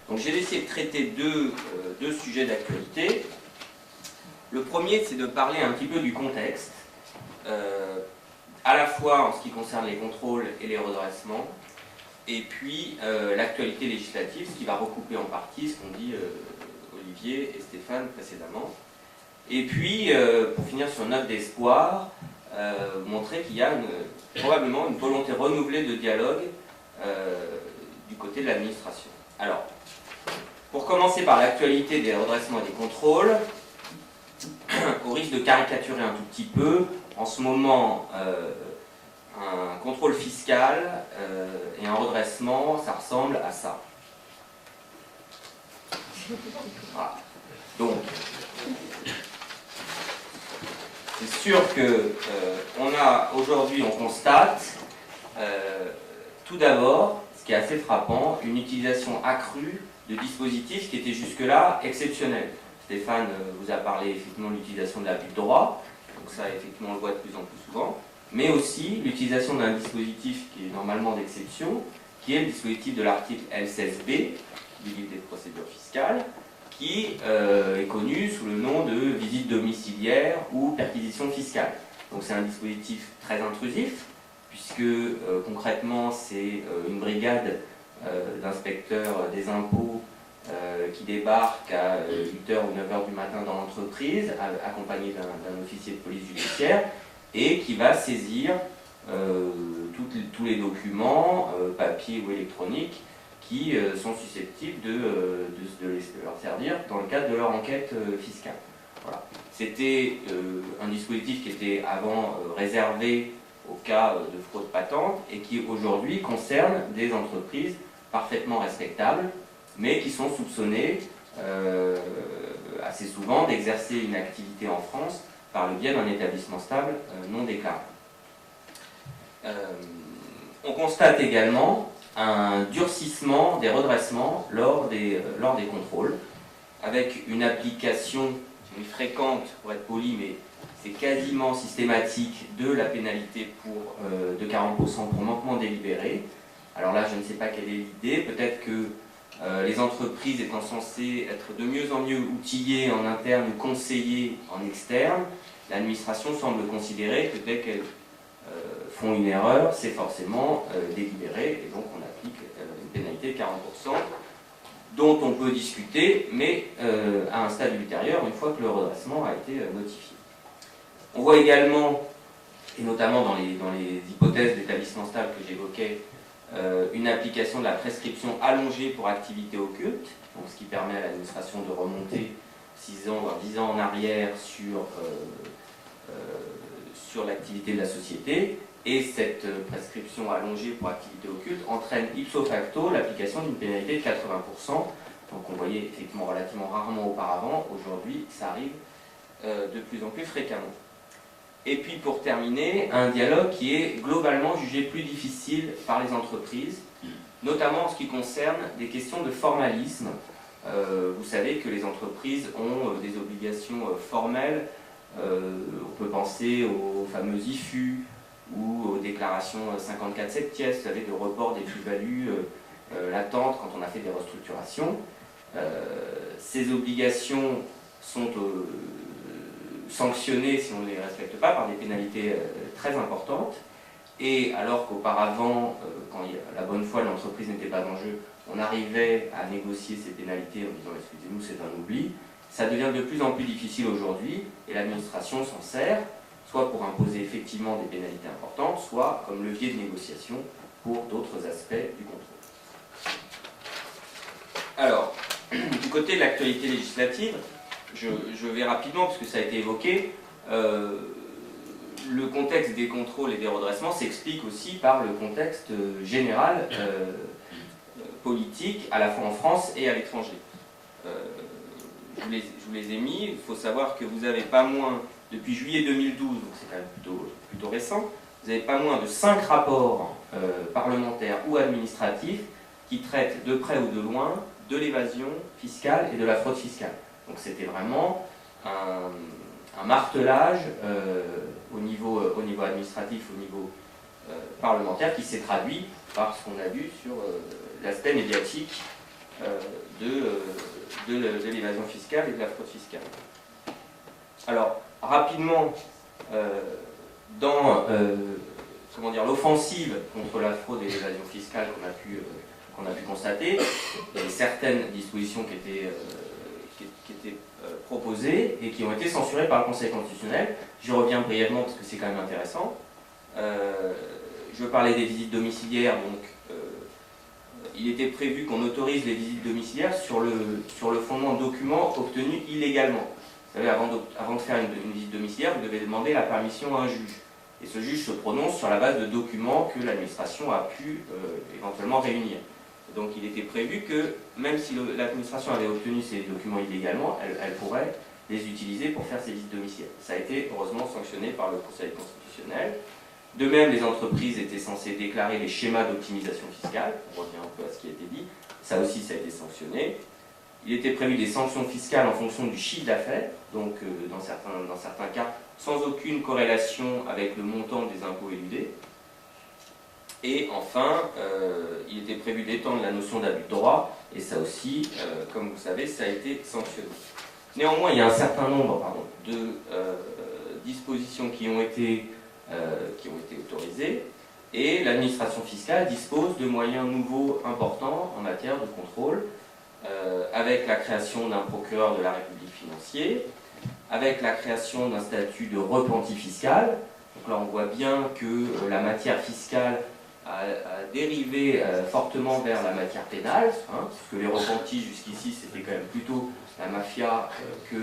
Donc j'ai essayé de traiter deux sujets d'actualité. Le premier, c'est de parler un petit peu du contexte, à la fois en ce qui concerne les contrôles et les redressements, et puis l'actualité législative, ce qui va recouper en partie ce qu'ont dit Olivier et Stéphane précédemment. Et puis, pour finir sur une note d'espoir, montrer qu'il y a probablement une volonté renouvelée de dialogue du côté de l'administration. Alors, pour commencer par l'actualité des redressements et des contrôles, au risque de caricaturer un tout petit peu, en ce moment, un contrôle fiscal et un redressement, ça ressemble à ça. Voilà. Donc, c'est sûr que aujourd'hui, on constate, tout d'abord, ce qui est assez frappant, une utilisation accrue de dispositifs qui étaient jusque-là exceptionnels. Stéphane vous a parlé effectivement de l'utilisation de l'abus de droit, donc ça effectivement on le voit de plus en plus souvent, mais aussi l'utilisation d'un dispositif qui est normalement d'exception, qui est le dispositif de l'article L16B du livre des procédures fiscales, qui est connu sous le nom de visite domiciliaire ou perquisition fiscale. Donc c'est un dispositif très intrusif, puisque concrètement c'est une brigade d'inspecteurs des impôts qui débarque à 8h ou 9h du matin dans l'entreprise, accompagné d'un officier de police judiciaire, et qui va saisir tous les documents, papier ou électroniques, qui sont susceptibles de leur servir dans le cadre de leur enquête fiscale. Voilà. C'était un dispositif qui était avant réservé au cas de fraude patente et qui aujourd'hui concerne des entreprises parfaitement respectables, mais qui sont soupçonnées assez souvent d'exercer une activité en France par le biais d'un établissement stable non déclaré. On constate également un durcissement des redressements lors des contrôles, avec une application fréquente, pour être poli, mais c'est quasiment systématique, de la pénalité de 40% pour manquement délibéré. Alors là, je ne sais pas quelle est l'idée, peut-être que les entreprises étant censées être de mieux en mieux outillées en interne ou conseillées en externe, l'administration semble considérer que dès qu'elles font une erreur, c'est forcément délibéré, et donc on applique une pénalité de 40%, dont on peut discuter, mais à un stade ultérieur, une fois que le redressement a été notifié. On voit également, et notamment dans les hypothèses d'établissement stable que j'évoquais, une application de la prescription allongée pour activité occulte, donc ce qui permet à l'administration de remonter 6 ans, voire 10 ans en arrière sur l'activité de la société, et cette prescription allongée pour activité occulte entraîne ipso facto l'application d'une pénalité de 80%, donc on voyait effectivement relativement rarement auparavant, aujourd'hui ça arrive de plus en plus fréquemment. Et puis pour terminer, un dialogue qui est globalement jugé plus difficile par les entreprises, notamment en ce qui concerne des questions de formalisme. Vous savez que les entreprises ont des obligations formelles, on peut penser aux fameux IFU ou aux déclarations 54 septies, vous savez, de report des plus-values latentes quand on a fait des restructurations. Ces obligations sont sanctionnées si on ne les respecte pas par des pénalités très importantes, et alors qu'auparavant, quand la bonne foi de l'entreprise n'était pas en jeu, on arrivait à négocier ces pénalités en disant excusez-nous, c'est un oubli, ça devient de plus en plus difficile aujourd'hui, et l'administration s'en sert, soit pour imposer effectivement des pénalités importantes, soit comme levier de négociation pour d'autres aspects du contrôle. Alors, du côté de l'actualité législative, je vais rapidement, parce que ça a été évoqué, le contexte des contrôles et des redressements s'explique aussi par le contexte général politique, à la fois en France et à l'étranger. Je vous les ai mis, il faut savoir que vous n'avez pas moins, depuis juillet 2012, donc c'est quand même plutôt récent, vous n'avez pas moins de 5 rapports parlementaires ou administratifs qui traitent de près ou de loin de l'évasion fiscale et de la fraude fiscale. Donc c'était vraiment un martelage au niveau administratif, au niveau parlementaire, qui s'est traduit par ce qu'on a vu sur l'aspect médiatique de l'évasion fiscale et de la fraude fiscale. Alors, rapidement, dans l'offensive contre la fraude et l'évasion fiscale qu'on a pu constater, il y avait certaines dispositions qui étaient proposées et qui ont été censurées par le Conseil constitutionnel. J'y reviens brièvement parce que c'est quand même intéressant. Je parlais des visites domiciliaires, donc il était prévu qu'on autorise les visites domiciliaires sur le fondement de documents obtenus illégalement. Vous savez, avant de faire une visite domiciliaire, vous devez demander la permission à un juge. Et ce juge se prononce sur la base de documents que l'administration a pu éventuellement réunir. Donc il était prévu que, même si l'administration avait obtenu ces documents illégalement, elle pourrait les utiliser pour faire ces visites domiciliaires. Ça a été heureusement sanctionné par le Conseil constitutionnel. De même, les entreprises étaient censées déclarer les schémas d'optimisation fiscale. On revient un peu à ce qui a été dit. Ça aussi, ça a été sanctionné. Il était prévu des sanctions fiscales en fonction du chiffre d'affaires, donc dans certains cas, sans aucune corrélation avec le montant des impôts éludés. Et enfin, il était prévu d'étendre la notion d'abus de droit, et ça aussi, comme vous savez, ça a été sanctionné. Néanmoins, il y a un certain nombre de dispositions qui ont été autorisées, et l'administration fiscale dispose de moyens nouveaux importants en matière de contrôle, avec la création d'un procureur de la République financier, avec la création d'un statut de repenti fiscal. Donc là, on voit bien que la matière fiscale a dérivé fortement vers la matière pénale, parce que les repentis jusqu'ici, c'était quand même plutôt la mafia que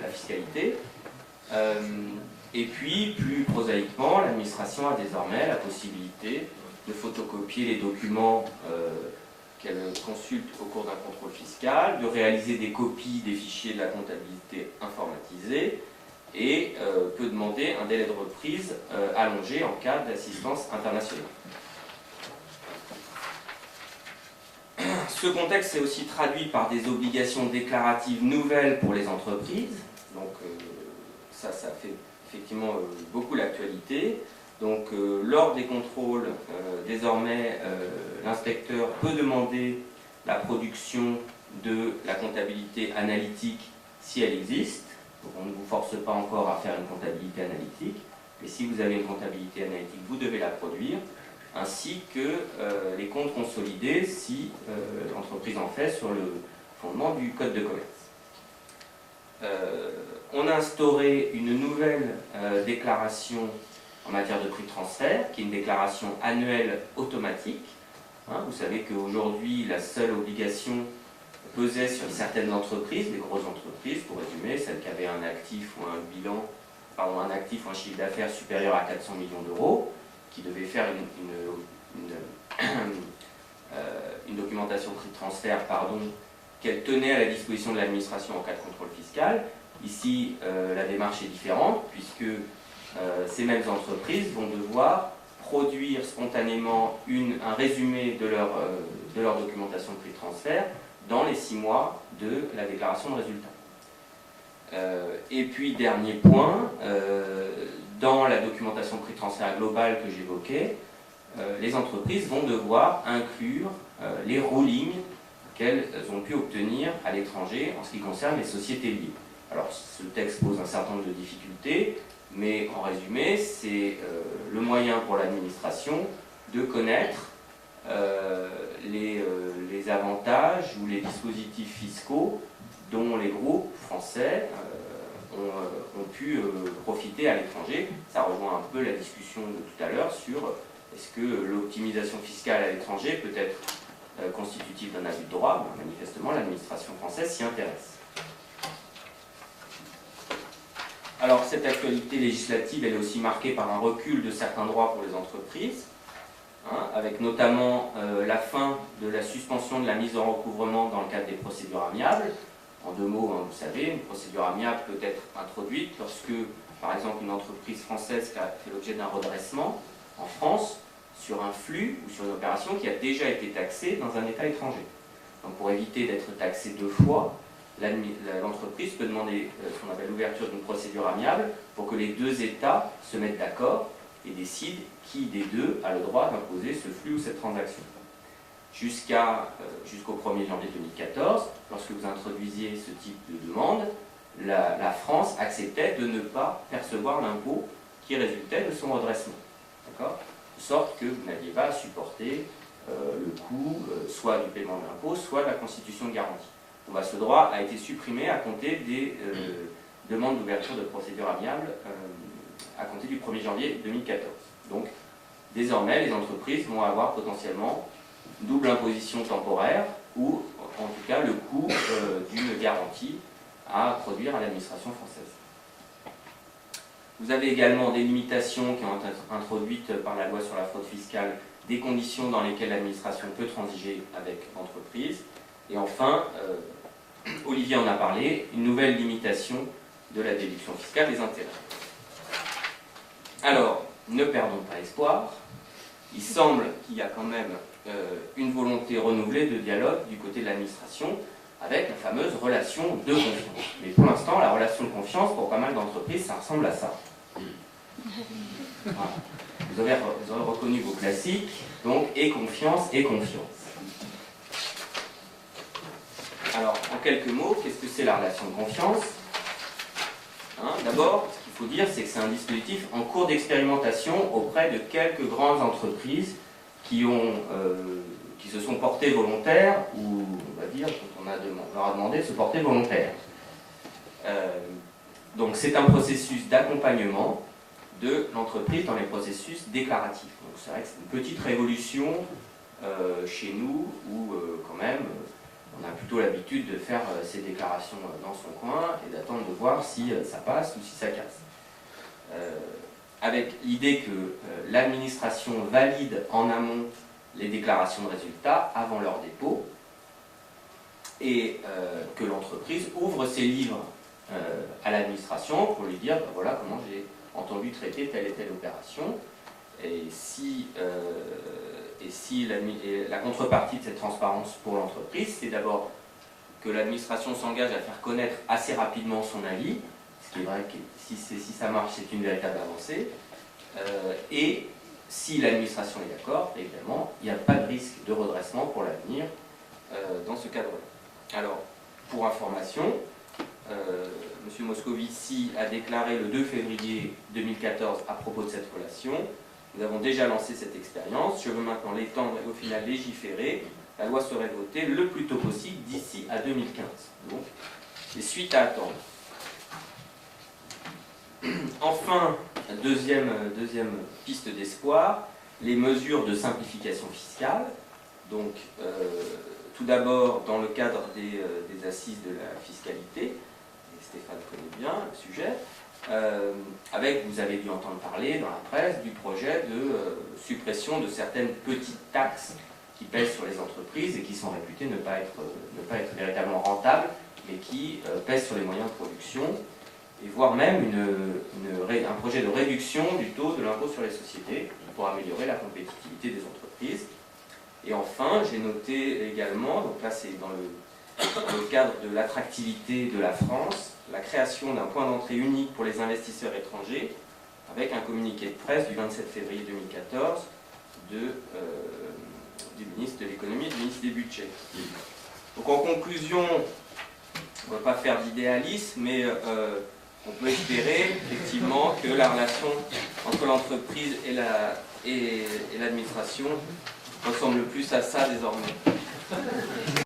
la fiscalité. Et puis, plus prosaïquement, l'administration a désormais la possibilité de photocopier les documents qu'elle consulte au cours d'un contrôle fiscal, de réaliser des copies des fichiers de la comptabilité informatisée et peut demander un délai de reprise allongé en cas d'assistance internationale. Ce contexte s'est aussi traduit par des obligations déclaratives nouvelles pour les entreprises. Donc ça fait effectivement beaucoup l'actualité. Donc lors des contrôles, désormais l'inspecteur peut demander la production de la comptabilité analytique si elle existe. Donc on ne vous force pas encore à faire une comptabilité analytique, mais si vous avez une comptabilité analytique, vous devez la produire, ainsi que les comptes consolidés si l'entreprise en fait sur le fondement du Code de commerce. On a instauré une nouvelle déclaration en matière de prix de transfert, qui est une déclaration annuelle automatique. Vous savez qu'aujourd'hui, la seule obligation pesait sur certaines entreprises, les grosses entreprises, pour résumer, celles qui avaient un actif ou un chiffre d'affaires supérieur à 400 millions d'euros, qui devaient faire une documentation prix de transfert, qu'elle tenait à la disposition de l'administration en cas de contrôle fiscal. Ici, la démarche est différente, puisque ces mêmes entreprises vont devoir produire spontanément un résumé de leur documentation de prix de transfert dans les 6 mois de la déclaration de résultat. Et puis, dernier point, dans la documentation de prix de transfert globale que j'évoquais, les entreprises vont devoir inclure les rulings qu'elles ont pu obtenir à l'étranger en ce qui concerne les sociétés liées. Alors, ce texte pose un certain nombre de difficultés, mais en résumé, c'est le moyen pour l'administration de connaître les avantages ou les dispositifs fiscaux dont les groupes français ont pu profiter à l'étranger. Ça rejoint un peu la discussion de tout à l'heure sur est-ce que l'optimisation fiscale à l'étranger peut être constitutive d'un abus de droit. Manifestement, l'administration française s'y intéresse. Alors, cette actualité législative, elle est aussi marquée par un recul de certains droits pour les entreprises, avec notamment la fin de la suspension de la mise en recouvrement dans le cadre des procédures amiables. En 2 mots, vous savez, une procédure amiable peut être introduite lorsque, par exemple, une entreprise française qui a fait l'objet d'un redressement en France sur un flux ou sur une opération qui a déjà été taxée dans un État étranger. Donc, pour éviter d'être taxée 2 fois, l'entreprise peut demander ce qu'on appelle l'ouverture d'une procédure amiable pour que les 2 États se mettent d'accord et décident qui des 2 a le droit d'imposer ce flux ou cette transaction. jusqu'au 1er janvier 2014, lorsque vous introduisiez ce type de demande, la France acceptait de ne pas percevoir l'impôt qui résultait de son redressement. D'accord ? De sorte que vous n'aviez pas à supporter le coût soit du paiement de l'impôt, soit de la constitution de garantie. Bon, ce droit a été supprimé à compter des demandes d'ouverture de procédure amiable à compter du 1er janvier 2014. Donc, désormais, les entreprises vont avoir potentiellement double imposition temporaire ou, en tout cas, le coût d'une garantie à produire à l'administration française. Vous avez également des limitations qui ont été introduites par la loi sur la fraude fiscale, des conditions dans lesquelles l'administration peut transiger avec l'entreprise. Et enfin, Olivier en a parlé, une nouvelle limitation de la déduction fiscale des intérêts. Alors, ne perdons pas espoir. Il semble qu'il y a quand même une volonté renouvelée de dialogue du côté de l'administration avec la fameuse relation de confiance. Mais pour l'instant, la relation de confiance, pour pas mal d'entreprises, ça ressemble à ça. Voilà. Vous aurez reconnu vos classiques, donc et confiance et confiance. Alors, en quelques mots, qu'est-ce que c'est la relation de confiance? D'abord, ce qu'il faut dire, c'est que c'est un dispositif en cours d'expérimentation auprès de quelques grandes entreprises qui se sont portées volontaires, ou on va dire, quand on leur a demandé de se porter volontaires. Donc c'est un processus d'accompagnement de l'entreprise dans les processus déclaratifs. Donc c'est vrai que c'est une petite révolution chez nous, où quand même, on a plutôt l'habitude de faire ces déclarations dans son coin et d'attendre de voir si ça passe ou si ça casse. Avec l'idée que l'administration valide en amont les déclarations de résultats avant leur dépôt et que l'entreprise ouvre ses livres à l'administration pour lui dire ben voilà comment j'ai entendu traiter telle et telle opération et si la contrepartie de cette transparence pour l'entreprise, c'est d'abord que l'administration s'engage à faire connaître assez rapidement son avis, ce qui est vrai que si ça marche, c'est une véritable avancée, et si l'administration est d'accord, évidemment, il n'y a pas de risque de redressement pour l'avenir dans ce cadre-là. Alors, pour information, M. Moscovici a déclaré le 2 février 2014 à propos de cette relation: nous avons déjà lancé cette expérience, je veux maintenant l'étendre et au final légiférer. La loi serait votée le plus tôt possible d'ici à 2015. Donc, des suites à attendre. Enfin, deuxième piste d'espoir, les mesures de simplification fiscale. Donc, tout d'abord, dans le cadre des assises de la fiscalité, et Stéphane connaît bien le sujet, vous avez dû entendre parler dans la presse du projet de suppression de certaines petites taxes qui pèsent sur les entreprises et qui sont réputées ne pas être véritablement rentables, mais qui pèsent sur les moyens de production, et voire même un projet de réduction du taux de l'impôt sur les sociétés pour améliorer la compétitivité des entreprises. Et enfin, j'ai noté également, donc là c'est dans le cadre de l'attractivité de la France, la création d'un point d'entrée unique pour les investisseurs étrangers, avec un communiqué de presse du 27 février 2014 du ministre de l'économie et du ministre des budgets. Donc en conclusion, on ne va pas faire d'idéalisme, mais on peut espérer effectivement que la relation entre l'entreprise et l'administration ressemble plus à ça désormais.